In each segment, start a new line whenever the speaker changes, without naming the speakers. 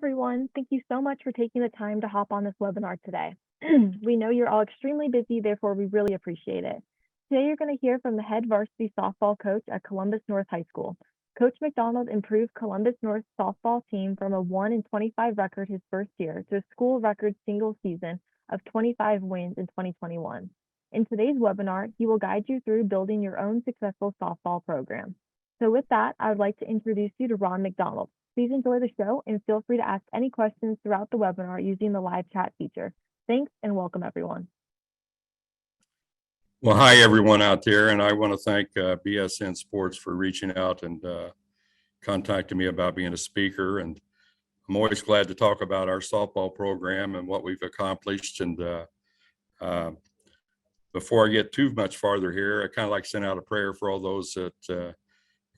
everyone. Thank you so much for taking the time to hop on this webinar today. We know you're all extremely busy, therefore we really appreciate it. Today you're going to hear from the head varsity softball coach at Columbus North High School. Coach McDonald improved Columbus North softball team from a 1-25 record his first year to a school record single season of 25 wins in 2021. In today's webinar, he will guide you through building your own successful softball program. So with that, I would like to introduce you to Ron McDonald. Please enjoy the show and feel free to ask any questions throughout the webinar using the live chat feature. Thanks and welcome everyone.
Well, hi everyone out there, and I want to thank BSN Sports for reaching out and contacting me about being a speaker. And I'm always glad to talk about our softball program and what we've accomplished. And before I get too much farther here, I kind of like to send out a prayer for all those that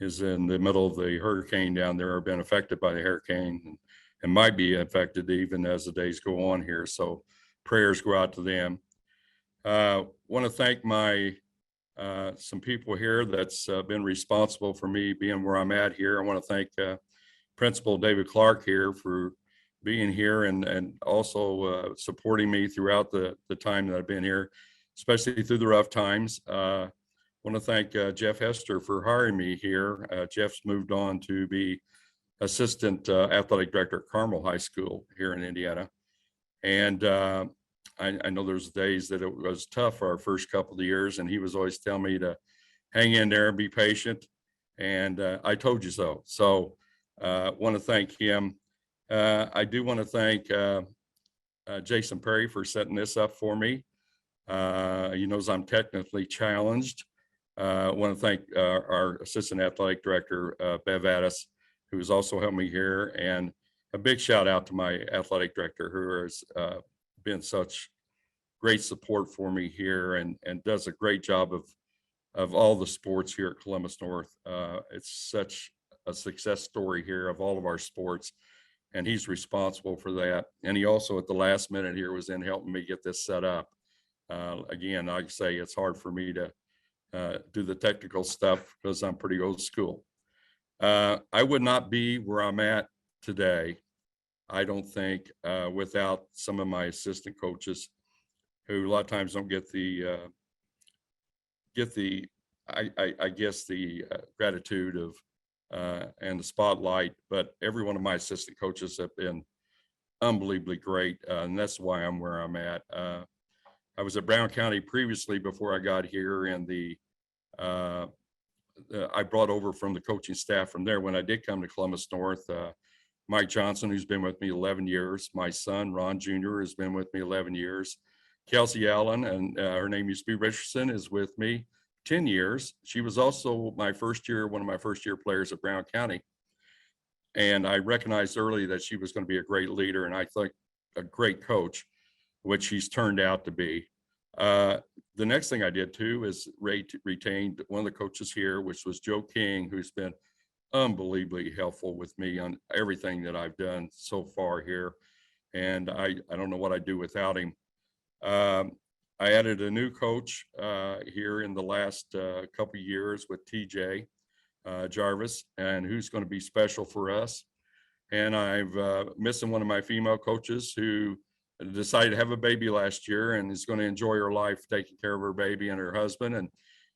is in the middle of the hurricane down there, or been affected by the hurricane and might be affected even as the days go on here. So prayers go out to them. Want to thank my some people here that's been responsible for me being where I'm at here. I want to thank Principal David Clark here for being here and also supporting me throughout the time that I've been here, especially through the rough times. Want to thank Jeff Hester for hiring me here. Jeff's moved on to be assistant athletic director at Carmel High School here in Indiana. And I know there's days that it was tough for our first couple of years, and he was always telling me to hang in there and be patient. And I told you so. So want to thank him. I do want to thank Jason Perry for setting this up for me. He knows I'm technically challenged. I want to thank our assistant athletic director, Bev Addis, who's also helped me here. And a big shout out to my athletic director, who has been such great support for me here and does a great job of all the sports here at Columbus North. It's such a success story here of all of our sports, and he's responsible for that. And he also at the last minute here was in helping me get this set up. Again, like I say, it's hard for me to do the technical stuff because I'm pretty old school. I would not be where I'm at today, I don't think, without some of my assistant coaches, who a lot of times don't get the I guess the gratitude of and the spotlight. But every one of my assistant coaches have been unbelievably great, and that's why I'm where I'm at. I was at Brown County previously before I got here, and I brought over from the coaching staff from there when I did come to Columbus North. Mike Johnson, who's been with me 11 years. My son, Ron Jr., has been with me 11 years. Kelsey Allen, and her name used to be Richardson, is with me 10 years. She was also one of my first year players at Brown County. And I recognized early that she was going to be a great leader, and I think a great coach, which she's turned out to be. The next thing I did too is retained one of the coaches here, which was Joe King, who's been unbelievably helpful with me on everything that I've done so far here. And I don't know what I'd do without him. I added a new coach here in the last couple of years with TJ Jarvis, and who's going to be special for us. And I've missing one of my female coaches who decided to have a baby last year and is going to enjoy her life taking care of her baby and her husband.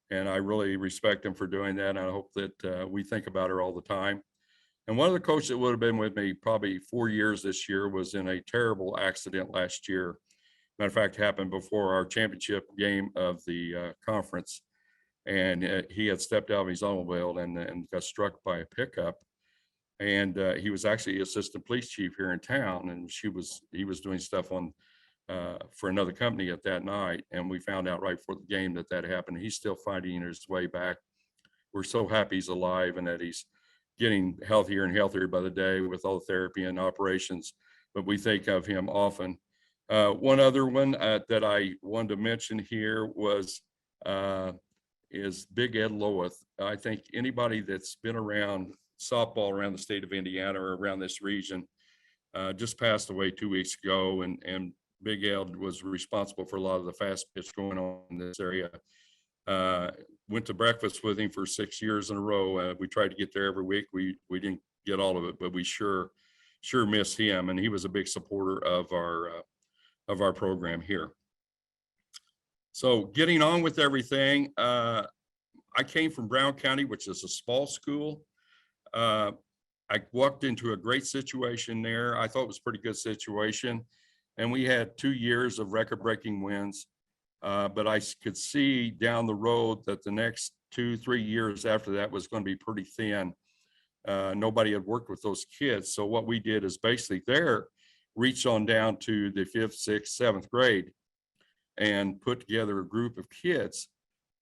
And I really respect him for doing that. And I hope that we think about her all the time. And one of the coaches that would have been with me probably 4 years this year was in a terrible accident last year. Matter of fact, happened before our championship game of the conference. And he had stepped out of his automobile and got struck by a pickup. And he was actually assistant police chief here in town, and he was doing stuff on for another company at that night. And we found out right before the game that happened. He's still fighting his way back. We're so happy he's alive and that he's getting healthier and healthier by the day with all the therapy and operations. But we think of him often. One other one that I wanted to mention here is Big Ed Lois. I think anybody that's been around softball around the state of Indiana or around this region just passed away 2 weeks ago, and Big Ed was responsible for a lot of the fast pitch going on in this area. Went to breakfast with him for 6 years in a row. We tried to get there every week. We didn't get all of it, but we sure sure miss him. And he was a big supporter of our program here. So getting on with everything, I came from Brown County, which is a small school. I walked into a great situation there. I thought it was a pretty good situation. And we had 2 years of record-breaking wins. But I could see down the road that the next 2-3 years after that was going to be pretty thin. Nobody had worked with those kids. So what we did is basically there, reach on down to the 5th, 6th, 7th grade and put together a group of kids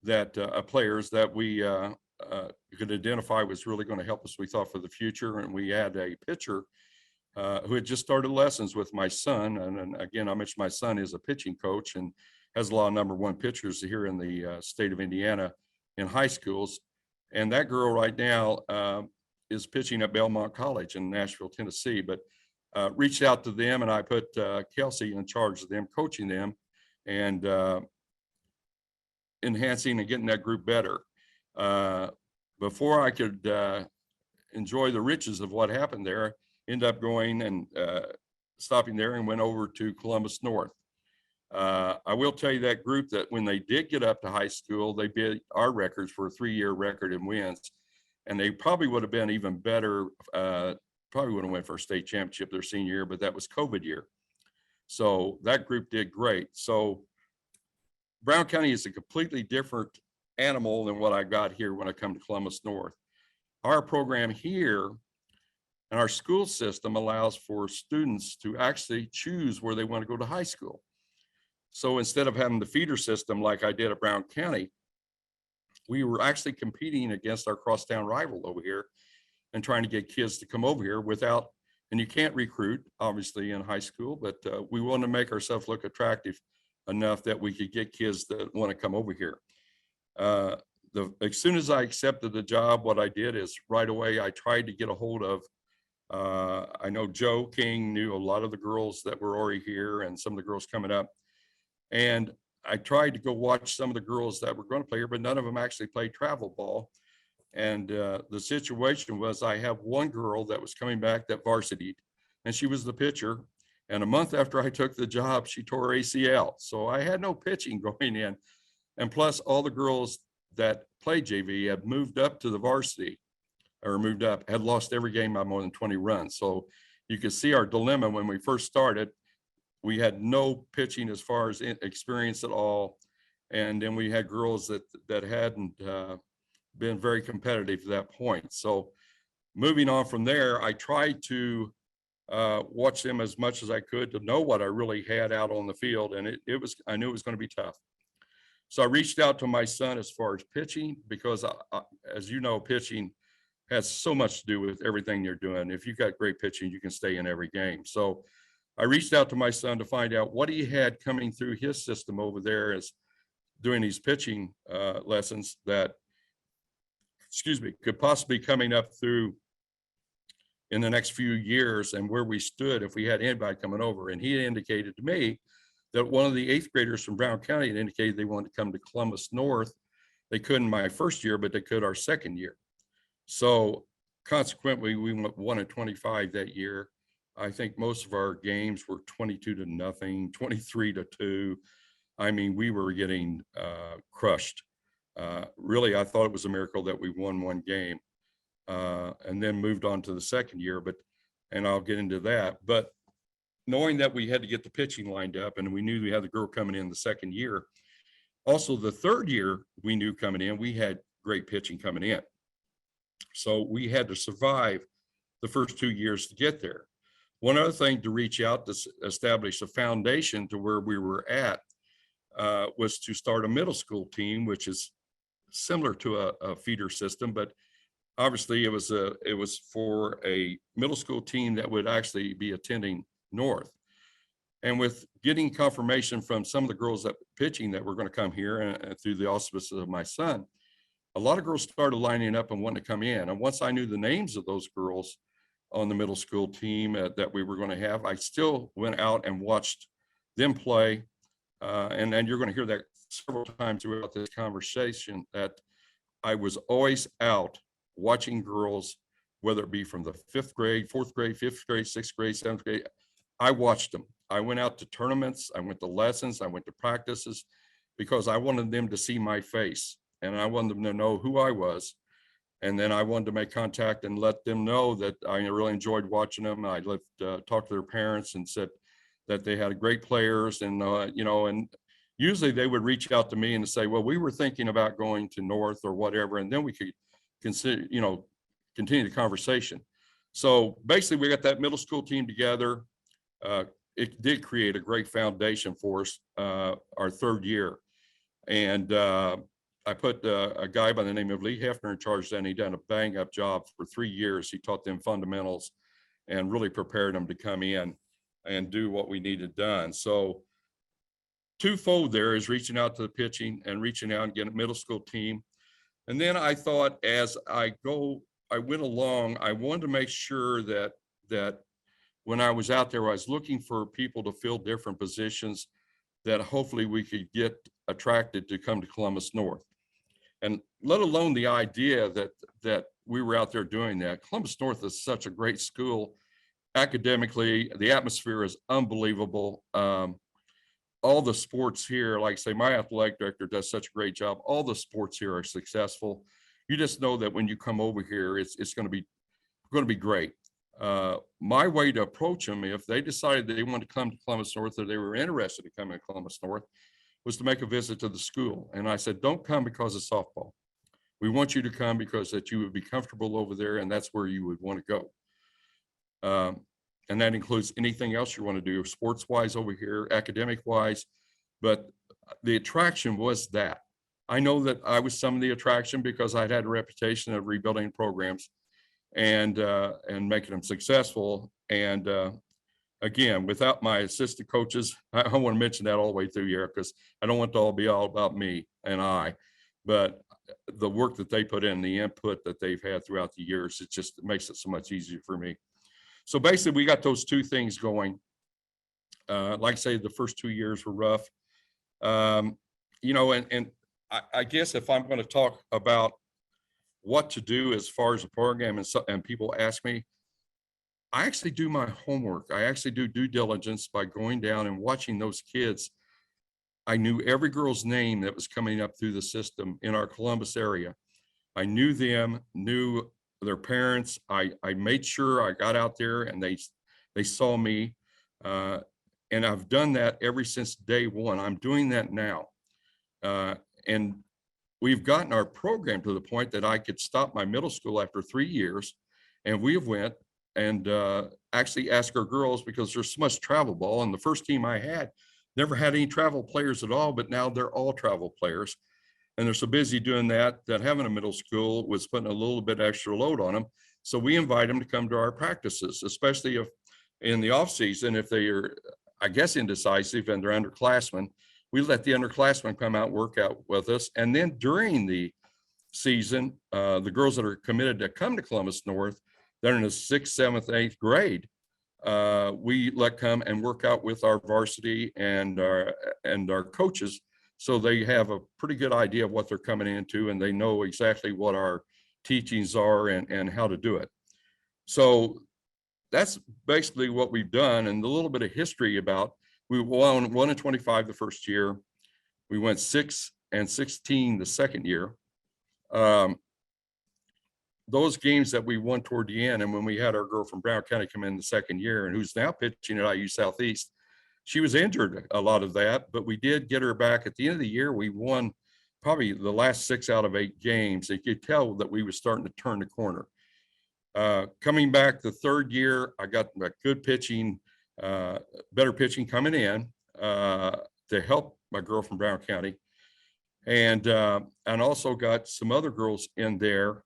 that players that we could identify was really going to help us, we thought, for the future. And we had a pitcher who had just started lessons with my son. And again, I mentioned my son is a pitching coach and has a lot of #1 pitchers here in the state of Indiana in high schools. And that girl right now is pitching at Belmont College in Nashville, Tennessee. But reached out to them, and I put Kelsey in charge of them, coaching them and enhancing and getting that group better. Before I could enjoy the riches of what happened there, ended up going and stopping there and went over to Columbus North. I will tell you that group that when they did get up to high school, they beat our records for a 3-year record in wins. And they probably would have been even better, probably would have went for a state championship their senior year, but that was COVID year. So that group did great. So Brown County is a completely different animal than what I got here when I come to Columbus North. Our program here and our school system allows for students to actually choose where they want to go to high school. So instead of having the feeder system like I did at Brown County, we were actually competing against our crosstown rival over here and trying to get kids to come over here without, and you can't recruit obviously in high school, but we want to make ourselves look attractive enough that we could get kids that want to come over here. As soon as I accepted the job, what I did is right away, I tried to get a hold of, I know Joe King knew a lot of the girls that were already here and some of the girls coming up. And I tried to go watch some of the girls that were going to play here, but none of them actually played travel ball. And the situation was I have one girl that was coming back that varsitied, and she was the pitcher. And a month after I took the job, she tore her ACL. So I had no pitching going in. And plus all the girls that played JV had moved up to the varsity or moved up, had lost every game by more than 20 runs. So you could see our dilemma when we first started. We had no pitching as far as experience at all. And then we had girls that hadn't been very competitive at that point. So moving on from there, I tried to watch them as much as I could to know what I really had out on the field. And I knew it was going to be tough. So I reached out to my son as far as pitching, because as you know, pitching has so much to do with everything you're doing. If you've got great pitching, you can stay in every game. So I reached out to my son to find out what he had coming through his system over there as doing these pitching lessons that, could possibly coming up through in the next few years, and where we stood if we had anybody coming over. And he indicated to me that one of the 8th graders from Brown County had indicated they wanted to come to Columbus North. They couldn't my first year, but they could our second year. So consequently, we went 1-25 that year. I think most of our games were 22-0, 23-2. I mean, we were getting crushed. Really, I thought it was a miracle that we won one game and then moved on to the second year, and I'll get into that. But knowing that we had to get the pitching lined up, and we knew we had the girl coming in the second year. Also, the third year we knew coming in, we had great pitching coming in. So we had to survive the first 2 years to get there. One other thing to reach out to establish a foundation to where we were at was to start a middle school team, which is similar to a feeder system, but obviously it was for a middle school team that would actually be attending North. And with getting confirmation from some of the girls that pitching that were going to come here and through the auspices of my son, a lot of girls started lining up and wanting to come in. And once I knew the names of those girls on the middle school team that we were going to have, I still went out and watched them play. And you're going to hear that several times throughout this conversation, that I was always out watching girls whether it be from the 5th grade, 4th grade, 5th grade, 6th grade, 7th grade. I watched them. I went out to tournaments, I went to lessons, I went to practices, because I wanted them to see my face and I wanted them to know who I was. And then I wanted to make contact and let them know that I really enjoyed watching them. I talked to their parents and said that they had great players, and and usually they would reach out to me and say, well, we were thinking about going to North or whatever, and then we could consider, continue the conversation. So basically we got that middle school team together. It did create a great foundation for us our 3rd year. And I put a guy by the name of Lee Hefner in charge then. He done a bang up job for 3 years. He taught them fundamentals and really prepared them to come in and do what we needed done. So twofold there is reaching out to the pitching and reaching out and getting a middle school team. And then I thought, as I went along, I wanted to make sure that when I was out there, I was looking for people to fill different positions that hopefully we could get attracted to come to Columbus North. And let alone the idea that we were out there doing that. Columbus North is such a great school. Academically, the atmosphere is unbelievable. All the sports here, like I say, my athletic director does such a great job. All the sports here are successful. You just know that when you come over here, it's going to be great. My way to approach them, if they decided they wanted to come to Columbus North or they were interested in coming to Columbus North, was to make a visit to the school. And I said, don't come because of softball. We want you to come because that you would be comfortable over there, and that's where you would want to go. And that includes anything else you want to do, sports-wise over here, academic-wise. But the attraction was that. I know that I was some of the attraction because I'd had a reputation of rebuilding programs and making them successful. And again, without my assistant coaches, I want to mention that all the way through here, because I don't want it to all be all about me and I, but the work that they put in, the input that they've had throughout the years, it just makes it so much easier for me. So basically we got those two things going. Like I say, the first 2 years were rough. And I guess if I'm going to talk about what to do as far as the program, and people ask me, I actually do my homework. I actually do due diligence by going down and watching those kids. I knew every girl's name that was coming up through the system in our Columbus area. I knew them, knew their parents. I made sure I got out there and they saw me. And I've done that ever since day one. I'm doing that now. And we've gotten our program to the point that I could stop my middle school after 3 years, and we have went and actually ask our girls, because there's so much travel ball, and the first team I had never had any travel players at all, but now they're all travel players. And they're so busy doing that having a middle school was putting a little bit extra load on them. So we invite them to come to our practices, especially if in the off season, if they are, I guess, indecisive and they're underclassmen, we let the underclassmen come out and work out with us. And then during the season, the girls that are committed to come to Columbus North, they're in the 6th, 7th, 8th grade, we let come and work out with our varsity and our coaches, so they have a pretty good idea of what they're coming into, and they know exactly what our teachings are and how to do it. So that's basically what we've done. And a little bit of history about, we won 1-25 the first year. We went 6-16 the second year. Those games that we won toward the end, and when we had our girl from Brown County come in the second year, and who's now pitching at IU Southeast, she was injured a lot of that, but we did get her back. At the end of the year, we won probably the last 6 out of 8 games. You could tell that we were starting to turn the corner. Coming back the third year, I got good pitching, better pitching coming in to help my girl from Brown County, and also got some other girls in there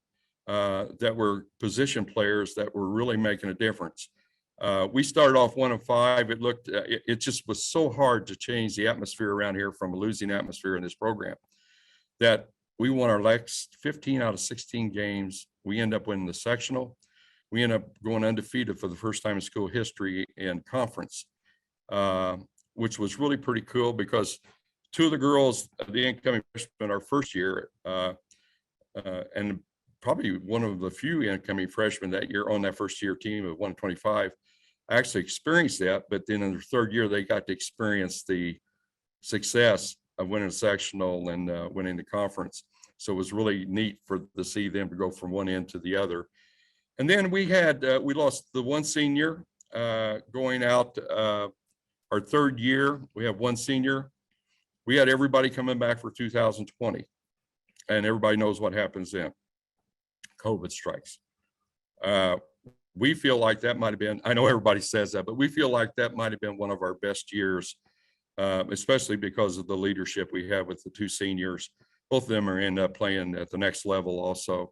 that were position players that were really making a difference. We started off 1-5. It just was so hard to change the atmosphere around here from a losing atmosphere in this program, that we won our next 15 out of 16 games. We end up winning the sectional. We end up going undefeated for the first time in school history in conference, which was really pretty cool, because 2 of the girls, the incoming freshmen, our first year, and probably one of the few incoming freshmen that year on that first year team of 125 actually experienced that. But then in their third year, they got to experience the success of winning a sectional and winning the conference. So it was really neat to see them to go from one end to the other. And then we lost the one senior going out our third year. We have one senior. We had everybody coming back for 2020, and everybody knows what happens then. COVID strikes. We feel like that might have been, I know everybody says that, but we feel like that might have been one of our best years, especially because of the leadership we have with the two seniors. Both of them are end up playing at the next level also,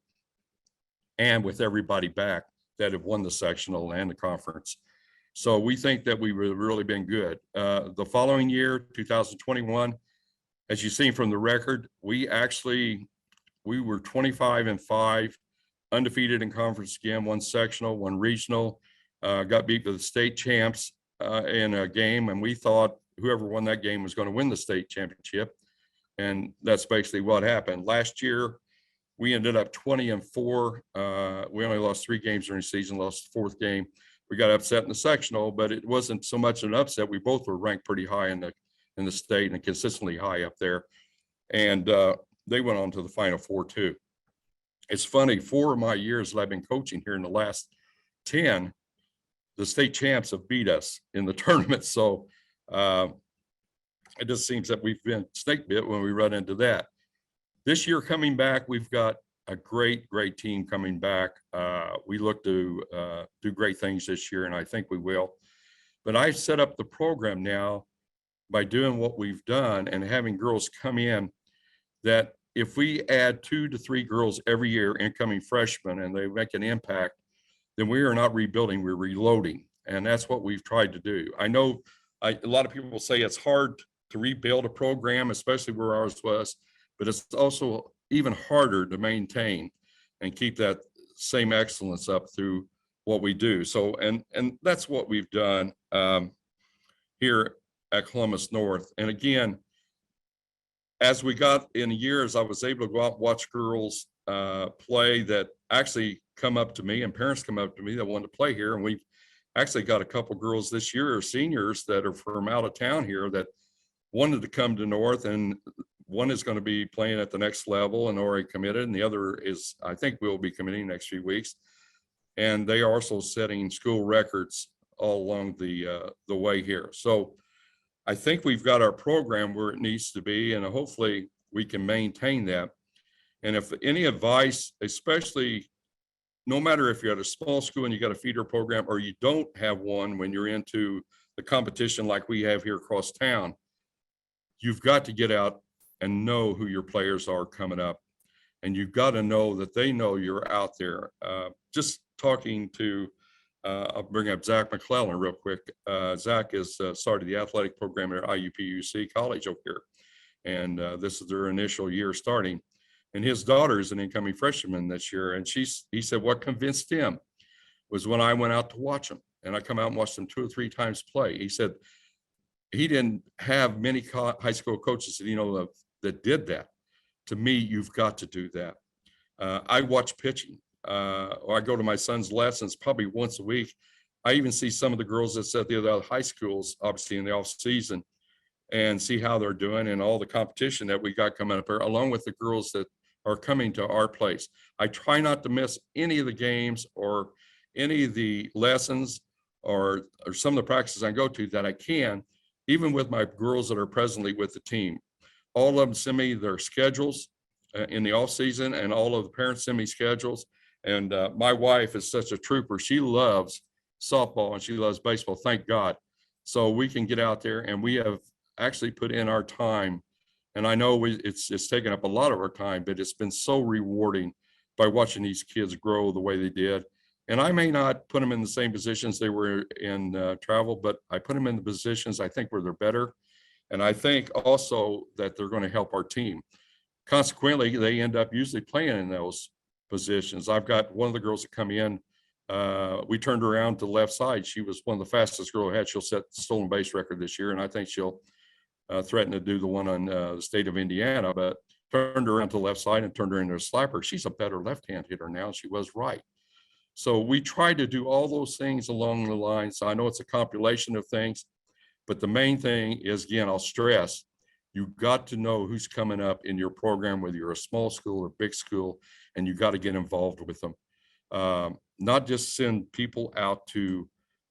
and with everybody back that have won the sectional and the conference. So we think that we've really been good. The following year, 2021, as you've seen from the record, we were 25-5, undefeated in conference again, one sectional, one regional, got beat by the state champs in a game, and we thought whoever won that game was going to win the state championship. And that's basically what happened. Last year, we ended up 20-4. We only lost 3 games during the season, lost the 4th game. We got upset in the sectional, but it wasn't so much an upset. We both were ranked pretty high in the state and consistently high up there. And they went on to the Final Four too. It's funny, 4 of my years that I've been coaching here, in the last 10, the state champs have beat us in the tournament. So it just seems that we've been snake bit when we run into that. This year coming back, we've got a great team coming back. We look to do great things this year, and I think we will. But I've set up the program now by doing what we've done and having girls come in, that if we add 2 to 3 girls every year, incoming freshmen, and they make an impact, then we are not rebuilding, we're reloading. And that's what we've tried to do. I know a lot of people will say it's hard to rebuild a program, especially where ours was, but it's also even harder to maintain and keep that same excellence up through what we do. So, and that's what we've done here at Columbus North. And again, as we got in years, I was able to go out and watch girls play that actually come up to me, and parents come up to me that want to play here. And we've actually got a couple girls this year, seniors, that are from out of town here that wanted to come to North, and one is going to be playing at the next level and already committed, and the other is, I think, will be committing next few weeks. And they are also setting school records all along the way here. So I think we've got our program where it needs to be, and hopefully we can maintain that. And if any advice, especially no matter if you're at a small school and you got a feeder program, or you don't have one when you're into the competition like we have here across town, you've got to get out and know who your players are coming up. And you've got to know that they know you're out there. Just talking to, I'll bring up Zach McClellan real quick. Zach is started the athletic program at IUPUC College over here. And this is their initial year starting. And his daughter is an incoming freshman this year. And he said what convinced him was when I went out to watch him. And I come out and watched him 2 or 3 times play. He said he didn't have many high school coaches that, that did that. To me, you've got to do that. I watch pitching, or I go to my son's lessons probably once a week. I even see some of the girls that's at the other high schools, obviously in the off season, and see how they're doing and all the competition that we got coming up here, along with the girls that are coming to our place. I try not to miss any of the games or any of the lessons or some of the practices I go to that I can, even with my girls that are presently with the team. All of them send me their schedules in the off season, and all of the parents send me schedules. And my wife is such a trooper. She loves softball and she loves baseball, thank God. So we can get out there, and we have actually put in our time. And I know it's taken up a lot of our time, but it's been so rewarding by watching these kids grow the way they did. And I may not put them in the same positions they were in travel, but I put them in the positions I think where they're better. And I think also that they're going to help our team. Consequently, they end up usually playing in those positions. I've got one of the girls that come in, we turned her around to the left side. She was one of the fastest girl I had. She'll set the stolen base record this year, and I think she'll threaten to do the one on the state of Indiana. But turned her around to the left side and turned her into a slapper. She's a better left-hand hitter now than she was right. So we try to do all those things along the lines. I know it's a compilation of things, but the main thing is, again, I'll stress, you've got to know who's coming up in your program, whether you're a small school or big school, and you got to get involved with them. Not just send people out to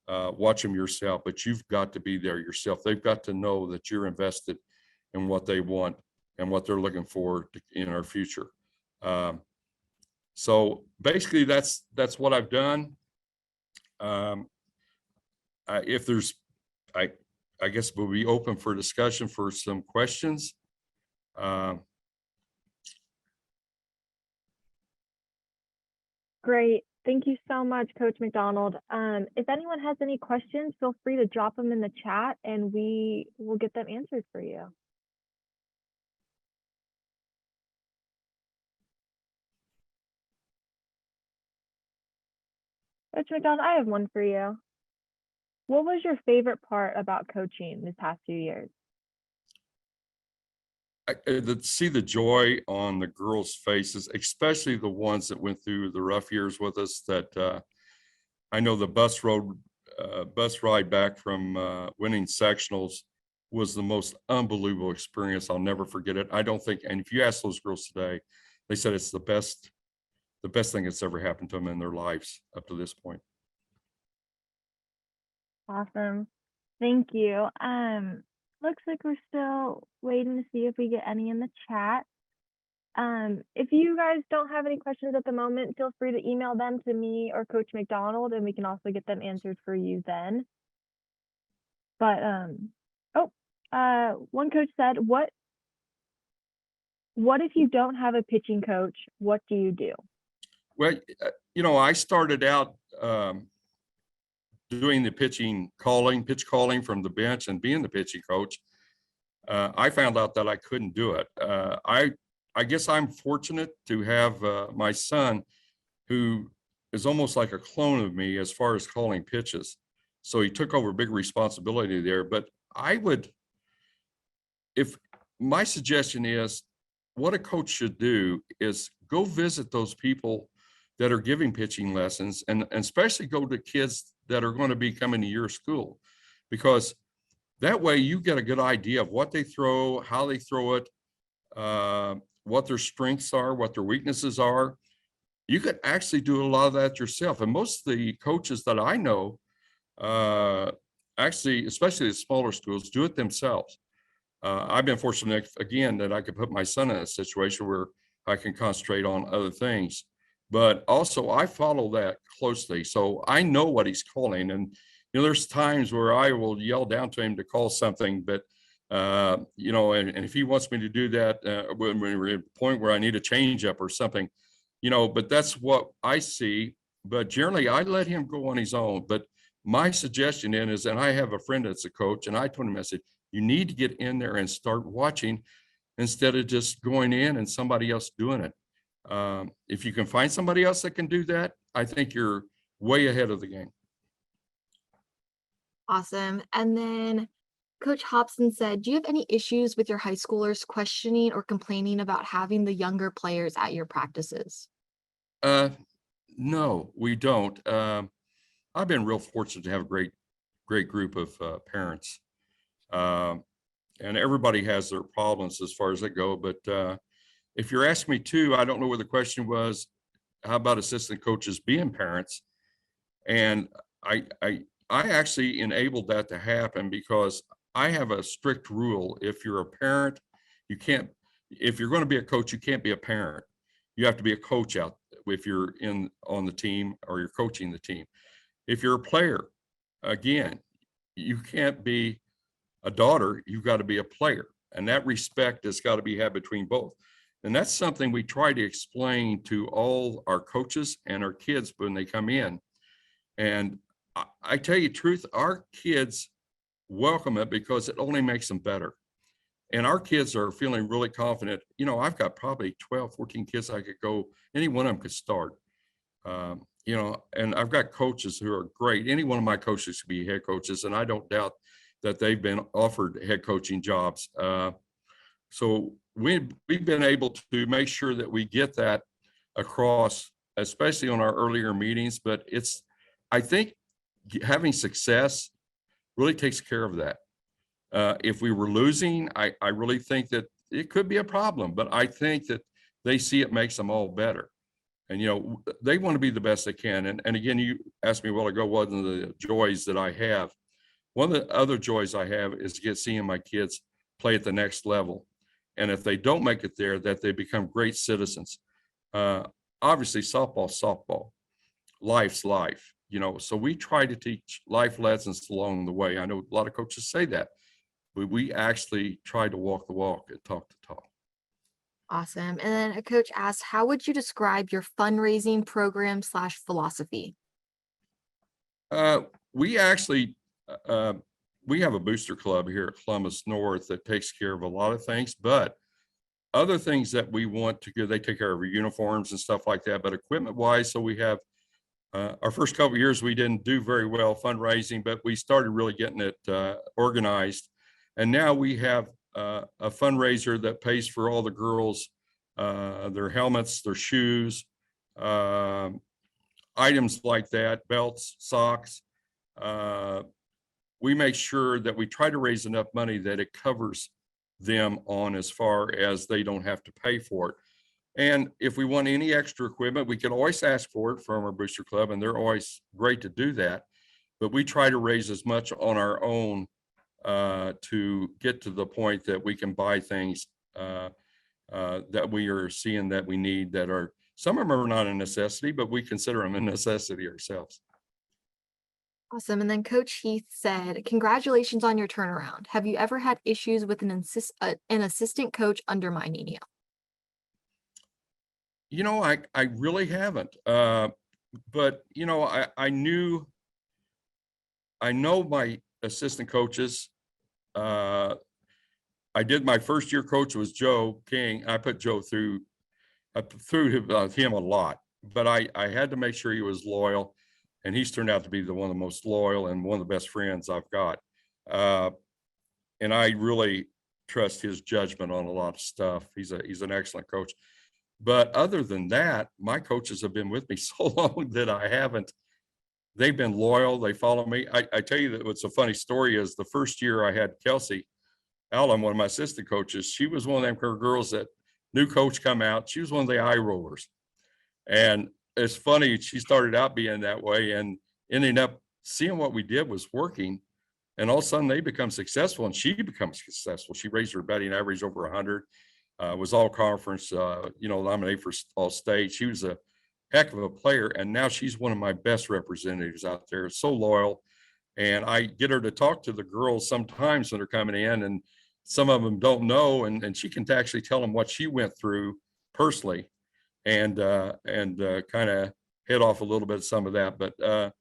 watch them yourself, but you've got to be there yourself. They've got to know that you're invested in what they want and what they're looking for in our future. So basically, that's what I've done. If there's, I guess we'll be open for discussion for some questions.
Great. Thank you so much, Coach McDonald. If anyone has any questions, feel free to drop them in the chat and we will get them answered for you. Coach McDonald, I have one for you. What was your favorite part about coaching this past few years?
To see the joy on the girls' faces, especially the ones that went through the rough years with us. That I know the bus ride back from winning sectionals was the most unbelievable experience. I'll never forget it. I don't think, and if you ask those girls today, they said it's the best thing that's ever happened to them in their lives up to this point.
Awesome. Thank you. Looks like we're still waiting to see if we get any in the chat. If you guys don't have any questions at the moment, feel free to email them to me or Coach McDonald, and we can also get them answered for you then. But one coach said, what if you don't have a pitching coach? What do you do?
Well, I started out doing the pitch calling from the bench and being the pitching coach. I found out that I couldn't do it. I guess I'm fortunate to have my son, who is almost like a clone of me as far as calling pitches. So he took over big responsibility there. But if my suggestion is, what a coach should do is go visit those people that are giving pitching lessons, and especially go to kids that are going to be coming to your school, because that way you get a good idea of what they throw, how they throw it, what their strengths are, what their weaknesses are. You could actually do a lot of that yourself. And most of the coaches that I know, actually, especially the smaller schools, do it themselves. I've been fortunate, again, that I could put my son in a situation where I can concentrate on other things. But also I follow that closely. So I know what he's calling. And, there's times where I will yell down to him to call something, but, and if he wants me to do that, when we're at a point where I need a change up or something, but that's what I see. But generally I let him go on his own. But my suggestion is, and I have a friend that's a coach, and I told him, I said, you need to get in there and start watching instead of just going in and somebody else doing it. If you can find somebody else that can do that, I think you're way ahead of the game.
Awesome. And then Coach Hobson said, do you have any issues with your high schoolers questioning or complaining about having the younger players at your practices?
No, we don't. I've been real fortunate to have a great group of parents. And everybody has their problems as far as they go. But if you're asking me too, I don't know where the question was, how about assistant coaches being parents? And I actually enabled that to happen, because I have a strict rule. If you're a parent, if you're going to be a coach, you can't be a parent. You have to be a coach out if you're on the team or you're coaching the team. If you're a player, again, you can't be a daughter, you've got to be a player. And that respect has got to be had between both. And that's something we try to explain to all our coaches and our kids when they come in. And I tell you the truth, our kids welcome it because it only makes them better. And our kids are feeling really confident. I've got probably 12, 14 kids I could go, any one of them could start. And I've got coaches who are great. Any one of my coaches could be head coaches, and I don't doubt that they've been offered head coaching jobs. So we've been able to make sure that we get that across, especially on our earlier meetings. But I think having success really takes care of that. If we were losing, I really think that it could be a problem, but I think that they see it makes them all better. And, they want to be the best they can. And again, you asked me a while ago, what are the joys that I have? One of the other joys I have is seeing my kids play at the next level. And if they don't make it there, that they become great citizens. Obviously, softball, life's life, so we try to teach life lessons along the way. I know a lot of coaches say that, but we actually try to walk the walk and talk the talk.
Awesome. And then a coach asked, how would you describe your fundraising program / philosophy?
We actually, we have a booster club here at Columbus North that takes care of a lot of things, but other things that we want to do, they take care of our uniforms and stuff like that, but equipment wise, so we have, our first couple of years, we didn't do very well fundraising, but we started really getting it organized. And now we have a fundraiser that pays for all the girls, their helmets, their shoes, items like that, belts, socks. We make sure that we try to raise enough money that it covers them on as far as they don't have to pay for it. And if we want any extra equipment, we can always ask for it from our booster club, and they're always great to do that. But we try to raise as much on our own to get to the point that we can buy things that we are seeing that we need, that are, some of them are not a necessity, but we consider them a necessity ourselves.
Awesome. And then Coach Heath said, congratulations on your turnaround. Have you ever had issues with an assistant coach undermining you?
I really haven't. But, I know my assistant coaches. I did my first year coach was Joe King. I put Joe through him a lot, but I had to make sure he was loyal. And he's turned out to be one of the most loyal and one of the best friends I've got. And I really trust his judgment on a lot of stuff. He's an excellent coach. But other than that, my coaches have been with me so long that I haven't. They've been loyal. They follow me. I tell you that what's a funny story is the first year I had Kelsey Allen, one of my assistant coaches. She was one of them girls that new coach come out. She was one of the eye rollers. And it's funny, she started out being that way and ending up seeing what we did was working. And all of a sudden they become successful and she becomes successful. She raised her batting average over 100, was all conference, nominated for all state. She was a heck of a player. And now she's one of my best representatives out there. So loyal. And I get her to talk to the girls sometimes when they're coming in, and some of them don't know. And she can actually tell them what she went through personally. And kind of head off a little bit of some of that. But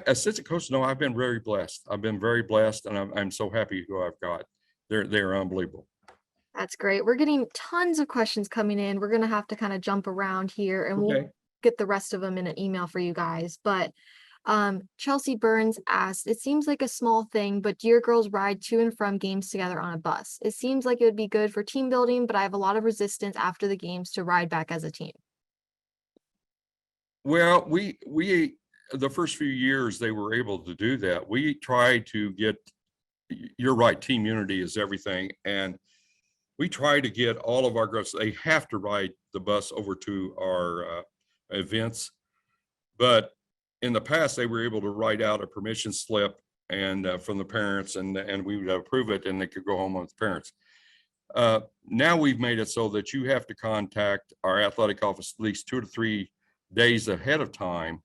assistant coach, no, I've been very blessed. I've been very blessed, and I'm so happy who I've got. They're unbelievable.
That's great. We're getting tons of questions coming in. We're going to have to kind of jump around here, and
Okay.
we'll get the rest of them in an email for you guys. But Chelsea Burns asked, it seems like a small thing, but do your girls ride to and from games together on a bus? It seems like it would be good for team building, but I have a lot of resistance after the games to ride back as a team.
Well, we the first few years they were able to do that. We try to get, you're right, team unity is everything. And we try to get all of our girls, they have to ride the bus over to our events. But in the past, they were able to write out a permission slip and from the parents, and we would approve it, and they could go home with the parents. Now we've made it so that you have to contact our athletic office at least 2 to 3 days ahead of time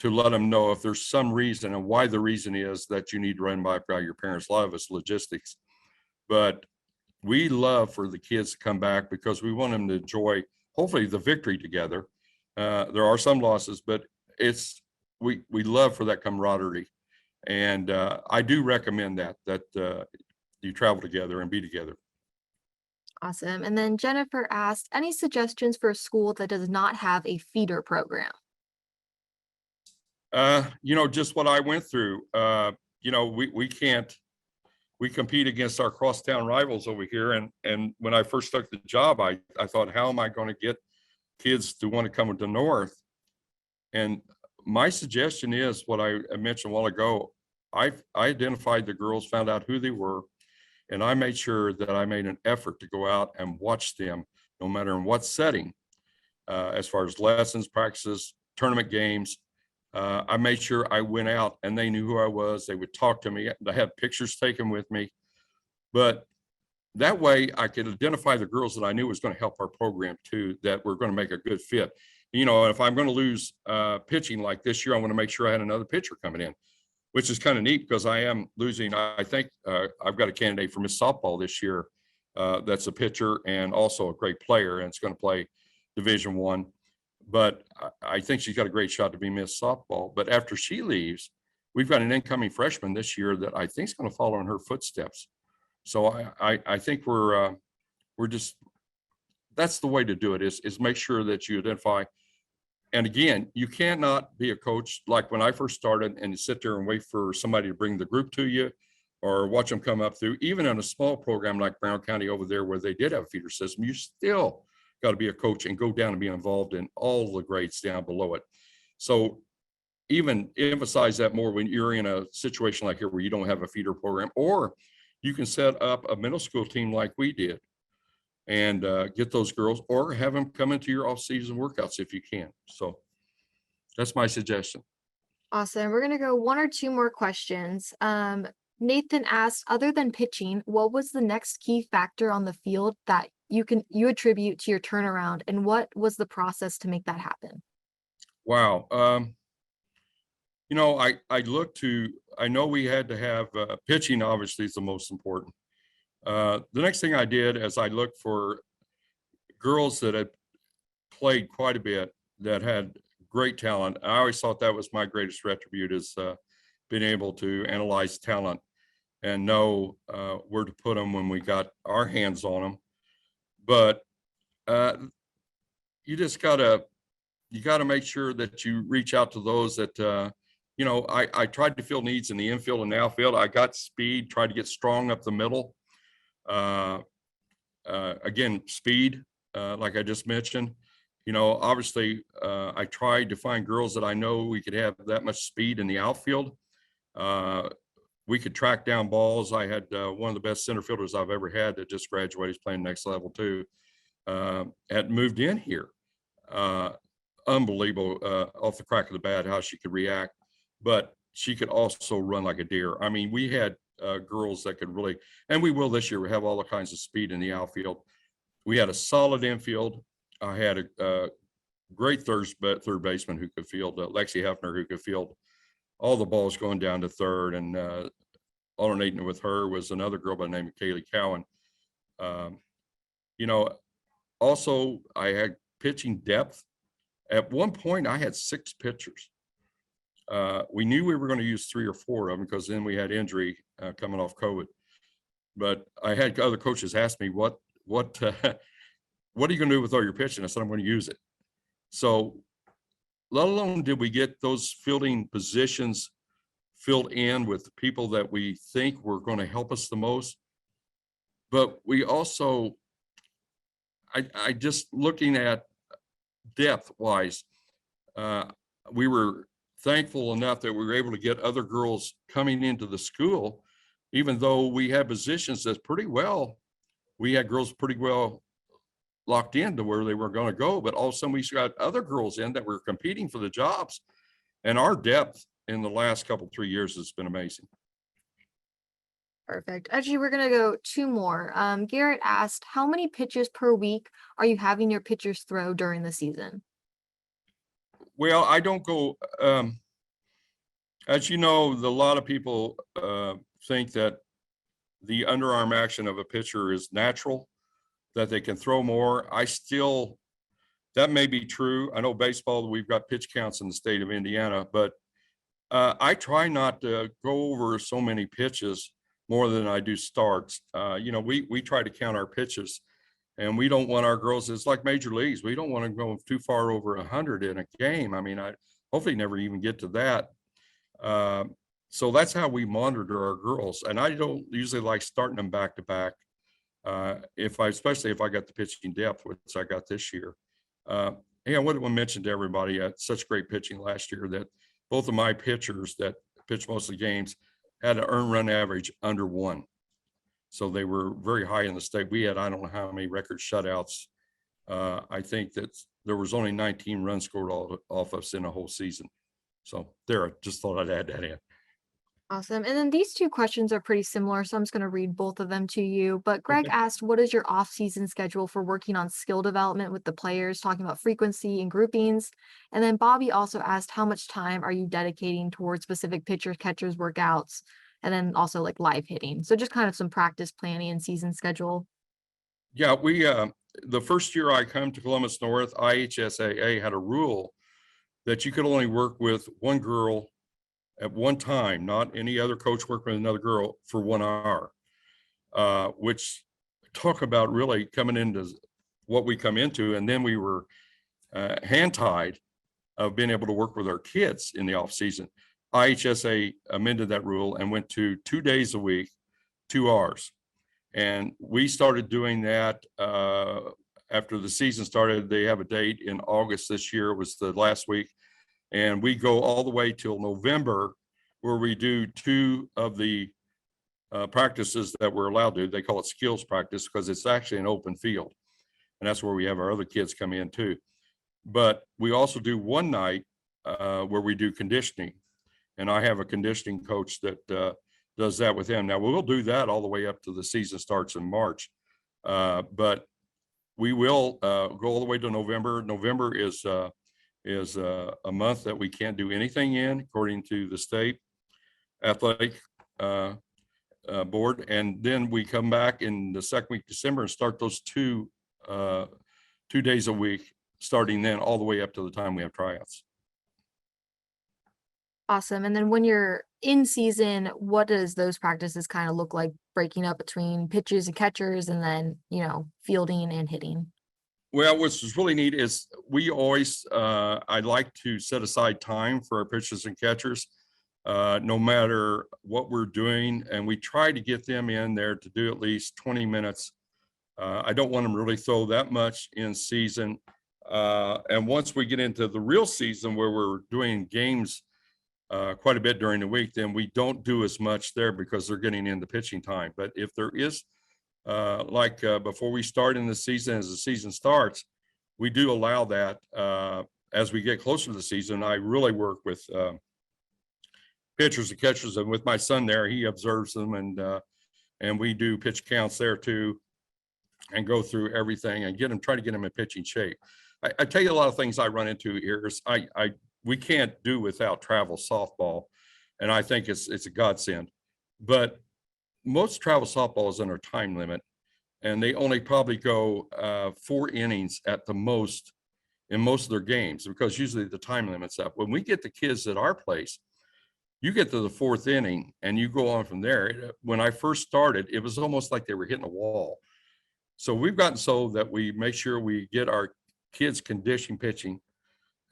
to let them know if there's some reason, and why the reason is that you need to run by your parents. A lot of it's logistics, but we love for the kids to come back because we want them to enjoy, hopefully, the victory together. There are some losses, but we love for that camaraderie. And I do recommend that you travel together and be together.
Awesome. And then Jennifer asked, any suggestions for a school that does not have a feeder program?
Just what I went through. We can't we compete against our crosstown rivals over here. And when I first took the job, I thought, how am I going to get kids to want to come to North? And my suggestion is what I mentioned a while ago. I identified the girls, found out who they were, and I made sure that I made an effort to go out and watch them, no matter in what setting, as far as lessons, practices, tournament games. I made sure I went out and they knew who I was. They would talk to me. I had pictures taken with me. But that way I could identify the girls that I knew was going to help our program too, that were going to make a good fit. You know, if I'm going to lose pitching like this year, I want to make sure I had another pitcher coming in, which is kind of neat because I am losing. I think I've got a candidate for Miss Softball this year that's a pitcher and also a great player, and it's going to play Division I. But I think she's got a great shot to be Miss Softball. But after she leaves, we've got an incoming freshman this year that I think is going to follow in her footsteps. So I think we're just, that's the way to do it is make sure that you identify. And again, you cannot be a coach like when I first started and sit there and wait for somebody to bring the group to you or watch them come up through. Even in a small program like Brown County over there where they did have a feeder system, you still got to be a coach and go down and be involved in all the grades down below it. So even emphasize that more when you're in a situation like here where you don't have a feeder program, or you can set up a middle school team like we did and get those girls, or have them come into your off-season workouts if you can. So that's my suggestion.
Awesome. We're going to go one or two more questions. Nathan asked, other than pitching, what was the next key factor on the field that you attribute to your turnaround, and what was the process to make that happen?
Wow. You know, I know we had to have pitching, obviously is the most important. The next thing I did is I looked for girls that had played quite a bit that had great talent. I always thought that was my greatest retribute, is being able to analyze talent and know where to put them when we got our hands on them. But you just gotta make sure that you reach out to those that, you know, I tried to fill needs in the infield and the outfield. I got speed, tried to get strong up the middle. Again, speed, like I just mentioned, you know, obviously I tried to find girls that I know we could have that much speed in the outfield. We could track down balls. I had one of the best center fielders I've ever had that just graduated, he's playing next level too, had moved in here. Unbelievable off the crack of the bat how she could react, but she could also run like a deer. I mean, we had girls that could really, and we will this year, we have all the kinds of speed in the outfield. We had a solid infield. I had a great third baseman who could field, Lexi Hefner, who could field all the balls going down to third, and alternating with her was another girl by the name of Kaylee Cowan. You know, also I had pitching depth. At one point I had 6 pitchers. We knew we were going to use 3 or 4 of them because then we had injury coming off COVID. But I had other coaches ask me, what are you going to do with all your pitching? I said, I'm going to use it. So let alone did we get those fielding positions filled in with people that we think were going to help us the most. But we also, I just looking at depth wise, we were thankful enough that we were able to get other girls coming into the school, even though we had positions that's pretty well, we had girls pretty well locked into where they were going to go, but all of a sudden we got other girls in that were competing for the jobs. And our depth in the last 3 years has been amazing.
Perfect. Actually, we're going to go 2 more. Garrett asked, how many pitches per week are you having your pitchers throw during the season?
Well, I don't go, as you know, a lot of people think that the underarm action of a pitcher is natural, that they can throw more. That may be true. I know baseball, we've got pitch counts in the state of Indiana, but I try not to go over so many pitches more than I do starts. You know, we try to count our pitches, and we don't want our girls, it's like major leagues. We don't want to go too far over 100 in a game. I mean, I hopefully never even get to that. So that's how we monitor our girls. And I don't usually like starting them back to back. Especially if I got the pitching depth, which I got this year. I want to mention to everybody, I had such great pitching last year that both of my pitchers that pitched most of the games had an earned run average under 1. So they were very high in the state. We had, I don't know how many record shutouts. I think that there was only 19 runs scored off us in a whole season. So there, I just thought I'd add that in.
Awesome. And then these two questions are pretty similar, so I'm just going to read both of them to you. But Greg
Okay.
asked, what is your off-season schedule for working on skill development with the players, talking about frequency and groupings? And then Bobby also asked, how much time are you dedicating towards specific pitchers, catchers, workouts, and then also like live hitting? So just kind of some practice planning and season schedule.
Yeah, we the first year I come to Columbus North, IHSAA had a rule that you could only work with one girl at one time, not any other coach working with another girl for 1 hour, which talk about really coming into what we come into. And then we were hand tied of being able to work with our kids in the off season. IHSA amended that rule and went to 2 days a week, 2 hours. And we started doing that after the season started. They have a date in August this year. It was the last week. And we go all the way till November, where we do 2 of the practices that we're allowed to. They call it skills practice because it's actually an open field. And that's where we have our other kids come in too. But we also do one night where we do conditioning. And I have a conditioning coach that does that with him. Now we'll do that all the way up to the season starts in March. But we will go all the way to November. November is a month that we can't do anything in, according to the state athletic board. And then we come back in the second week of December and start those 2 days a week, starting then all the way up to the time we have tryouts.
Awesome. And then when you're in season, what does those practices kind of look like, breaking up between pitchers and catchers and then, fielding and hitting?
Well, what's really neat is we always, I like to set aside time for our pitchers and catchers, no matter what we're doing. And we try to get them in there to do at least 20 minutes. I don't want them to really throw that much in season. And once we get into the real season where we're doing games quite a bit during the week, then we don't do as much there because they're getting into pitching time. But if there is, before we start in the season, as the season starts, we do allow that as we get closer to the season. I really work with pitchers and catchers, and with my son there, he observes them, and we do pitch counts there too, and go through everything and try to get them in pitching shape. I tell you, a lot of things I run into here is we can't do without travel softball, and I think it's a godsend. But most travel softball is under time limit, and they only probably go 4 innings at the most in most of their games, because usually the time limit's up. When we get the kids at our place, you get to the 4th inning and you go on from there. When I first started, it was almost like they were hitting a wall. So we've gotten so that we make sure we get our kids conditioning pitching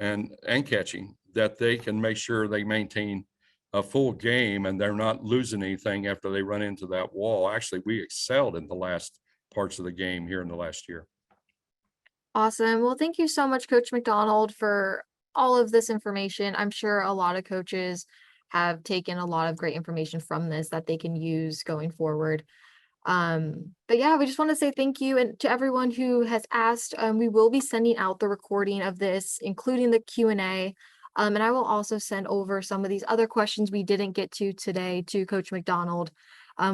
and catching, that they can make sure they maintain a full game and they're not losing anything after they run into that wall. Actually, we excelled in the last parts of the game here in the last year.
Awesome. Well, thank you so much, Coach McDonald, for all of this information. I'm sure a lot of coaches have taken a lot of great information from this that they can use going forward. But yeah, we just want to say thank you, and to everyone who has asked. We will be sending out the recording of this, including the Q&A. And I will also send over some of these other questions we didn't get to today to Coach McDonald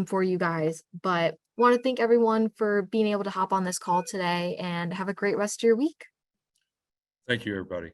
for you guys. But want to thank everyone for being able to hop on this call today, and have a great rest of your week.
Thank you, everybody.